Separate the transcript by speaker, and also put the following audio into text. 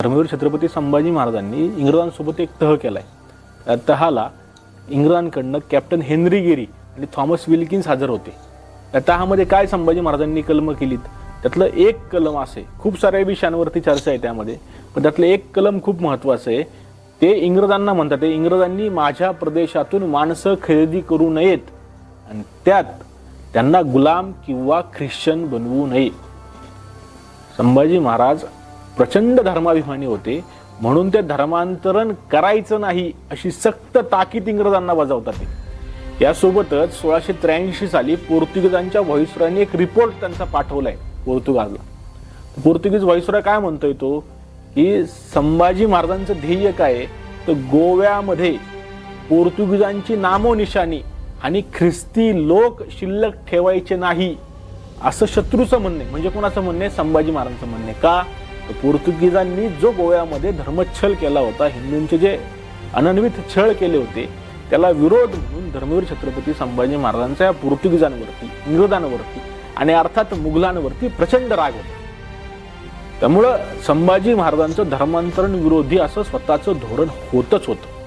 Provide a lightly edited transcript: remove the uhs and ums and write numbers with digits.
Speaker 1: धर्मवीर छत्रपती संभाजी महाराजांनी इंग्रजांसोबत एक तह केलाय. त्या तहाला इंग्रजांकडनं कॅप्टन हेनरी गेरी आणि थॉमस विल्किन्स हजर होते. त्या तहामध्ये काय संभाजी महाराजांनी कलम केलीत त्यातलं एक कलम असे, खूप साऱ्या विषयांवरती चर्चा आहे त्यामध्ये, पण त्यातलं एक कलम खूप महत्त्वाचं आहे. ते इंग्रजांना म्हणतात, इंग्रजांनी माझ्या प्रदेशातून माणसं खरेदी करू नयेत आणि त्यात त्यांना गुलाम किंवा ख्रिश्चन बनवू नये. संभाजी महाराज प्रचंड धर्माभिमानी होते, म्हणून ते धर्मांतरण करायचं नाही अशी सक्त ताकीद इंग्रजांना बजावतात. यासोबतच 1683 साली पोर्तुगीजांच्या व्हाईसरॉयने एक रिपोर्ट त्यांचा पाठवलाय पोर्तुगालला. पोर्तुगीज व्हाईसरॉय काय म्हणतोय तो, की संभाजी महाराजांचं ध्येय काय तर गोव्यामध्ये पोर्तुगीजांची नामोनिशाणी आणि ख्रिस्ती लोक शिल्लक ठेवायचे नाही असं शत्रूचं म्हणणे. म्हणजे कोणाचं म्हणणे? संभाजी महाराजांचं म्हणणे. का? पोर्तुगीजांनी जो गोव्यामध्ये धर्मच्छल केला होता, हिंदूंचे जे अनन्वित छळ केले होते, त्याला विरोध म्हणून धर्मवीर छत्रपती संभाजी महाराजांचा या पोर्तुगीजांवरती, इंग्रजांवरती आणि अर्थात मुघलांवरती प्रचंड राग होता. त्यामुळं संभाजी महाराजांचं धर्मांतरण विरोधी असं स्वतःचं धोरण होतच होतं.